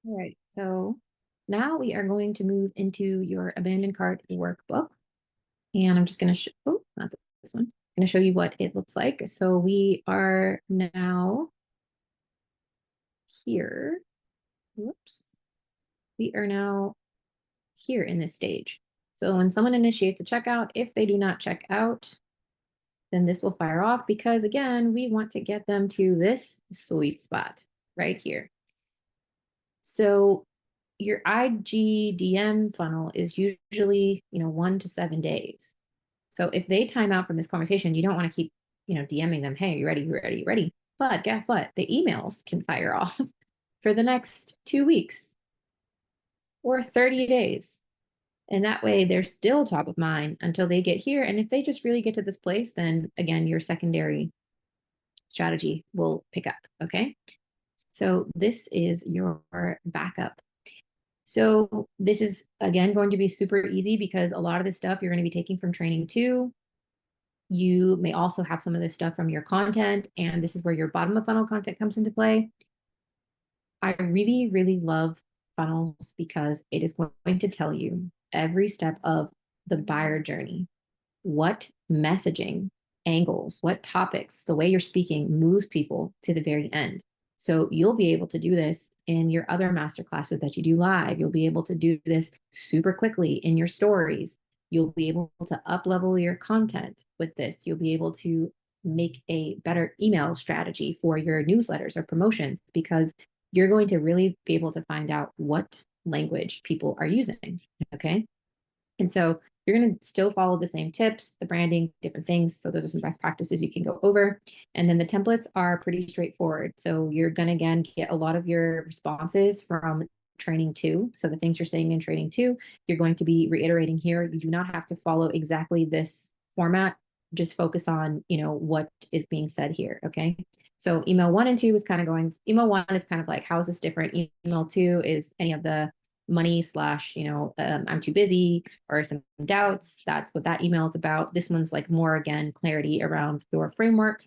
All right, so now we are going to move into your abandoned cart workbook. And I'm just going to show, oh, not this one. I'm going to show you what it looks like. So we are now here. Whoops. We are now here in this stage. So when someone initiates a checkout, if they do not check out, then this will fire off because again, we want to get them to this sweet spot right here. So your IGDM funnel is usually, 1 to 7 days. So if they time out from this conversation, you don't want to keep, DMing them, hey, you ready, you ready, you ready. But guess what? The emails can fire off for the next 2 weeks or 30 days. And that way they're still top of mind until they get here. And if they just really get to this place, then again, your secondary strategy will pick up. Okay. So this is your backup. So this is, again, going to be super easy because a lot of this stuff you're going to be taking from training 2. You may also have some of this stuff from your content, and this is where your bottom of funnel content comes into play. I really, really love funnels because it is going to tell you every step of the buyer journey, what messaging, angles, what topics, the way you're speaking moves people to the very end. So you'll be able to do this in your other masterclasses that you do live. You'll be able to do this super quickly in your stories. You'll be able to up-level your content with this. You'll be able to make a better email strategy for your newsletters or promotions because you're going to really be able to find out what language people are using, okay? And so you're going to still follow the same tips, the branding, different things. So those are some best practices you can go over. And then the templates are pretty straightforward. So you're going to, again, get a lot of your responses from training 2. So the things you're saying in training 2, you're going to be reiterating here. You do not have to follow exactly this format. Just focus on, what is being said here. Okay. So email 1 and 2 is kind of going, email 1 is kind of like, how is this different? Email 2 is any of the money / I'm too busy or some doubts. That's what that email is about. This one's like more, again, clarity around your framework.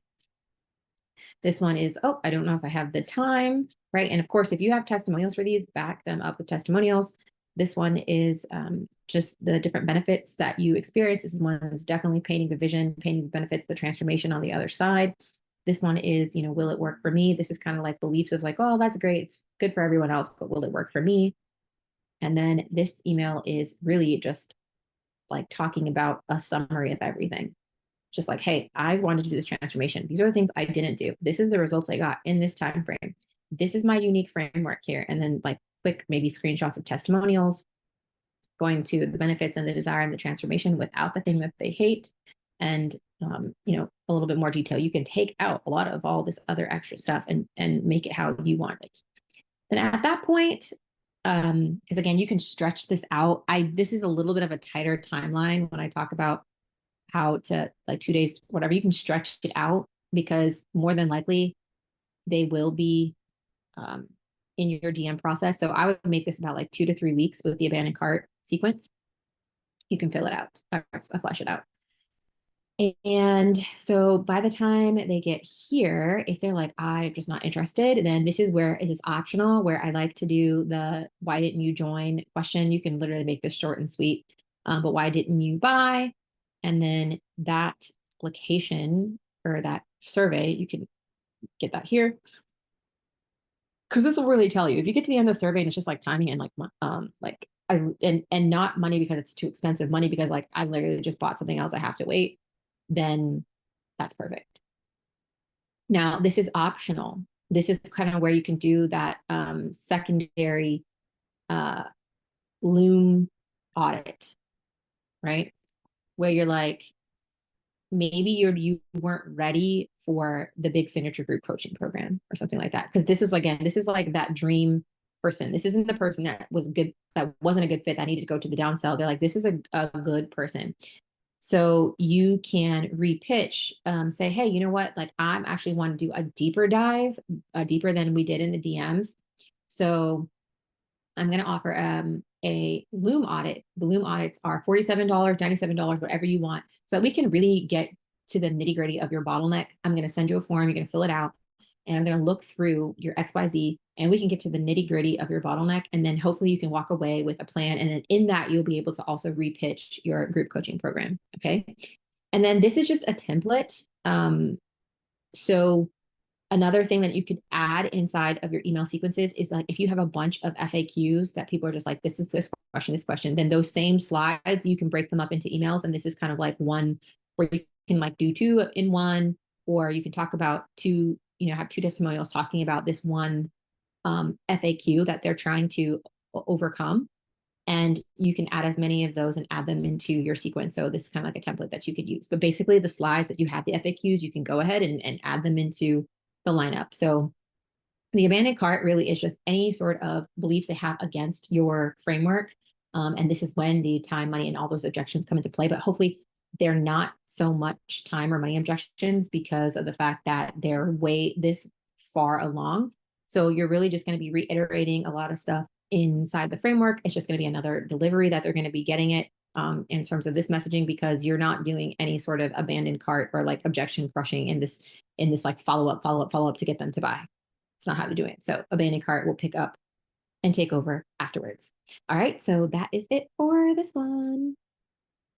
This one is, oh, I don't know if I have the time, right? And of course, if you have testimonials for these, back them up with testimonials. This one is just the different benefits that you experience. This one is definitely painting the vision, painting the benefits, the transformation on the other side. This one is, will it work for me? This is kind of like beliefs of like, oh, that's great. It's good for everyone else, but will it work for me? And then this email is really just like talking about a summary of everything. Just like, hey, I wanted to do this transformation. These are the things I didn't do. This is the results I got in this time frame. This is my unique framework here. And then like quick, maybe screenshots of testimonials, going to the benefits and the desire and the transformation without the thing that they hate. And, a little bit more detail. You can take out a lot of all this other extra stuff and make it how you want it. Then at that point, because again, you can stretch this out. This is a little bit of a tighter timeline when I talk about how to, like, 2 days, whatever. You can stretch it out because more than likely they will be in your DM process. So I would make this about like 2 to 3 weeks with the abandoned cart sequence. You can fill it out, flesh it out. And so by the time they get here, if they're like, I'm just not interested, then this is where it is optional, where I like to do the why didn't you join question. You can literally make this short and sweet, but why didn't you buy? And then that application or that survey, you can get that here. Because this will really tell you, if you get to the end of the survey and it's just like timing and and not money because it's too expensive, money because like I literally just bought something else, I have to wait, then that's perfect. Now, this is optional. This is kind of where you can do that secondary Loom audit, right? Where you're like, maybe you weren't ready for the big signature group coaching program or something like that. Because this is, again, this is like that dream person. This isn't the person that was good, that wasn't a good fit, that needed to go to the downsell. They're like, this is a good person. So you can repitch, say, hey, you know what? Like, I'm actually want to do a deeper dive, deeper than we did in the DMs. So I'm going to offer a Loom audit. The Loom audits are $47, $97, whatever you want, so that we can really get to the nitty gritty of your bottleneck. I'm going to send you a form. You're going to fill it out, and I'm going to look through your XYZ and we can get to the nitty gritty of your bottleneck. And then hopefully you can walk away with a plan. And then in that, you'll be able to also repitch your group coaching program. Okay. And then this is just a template. So another thing that you could add inside of your email sequences is like if you have a bunch of FAQs that people are just like, this is this question, then those same slides, you can break them up into emails. And this is kind of like one where you can like do two in one, or you can talk about two, have two testimonials talking about this one FAQ that they're trying to overcome. And you can add as many of those and add them into your sequence. So this is kind of like a template that you could use. But basically the slides that you have the FAQs, you can go ahead and add them into the lineup. So the abandoned cart really is just any sort of beliefs they have against your framework. And this is when the time, money, and all those objections come into play. But hopefully they're not so much time or money objections because of the fact that they're way this far along. So you're really just going to be reiterating a lot of stuff inside the framework. It's just going to be another delivery that they're going to be getting it in terms of this messaging, because you're not doing any sort of abandoned cart or like objection crushing in this like follow up to get them to buy. It's not how to do it. So abandoned cart will pick up and take over afterwards. All right, so that is it for this one.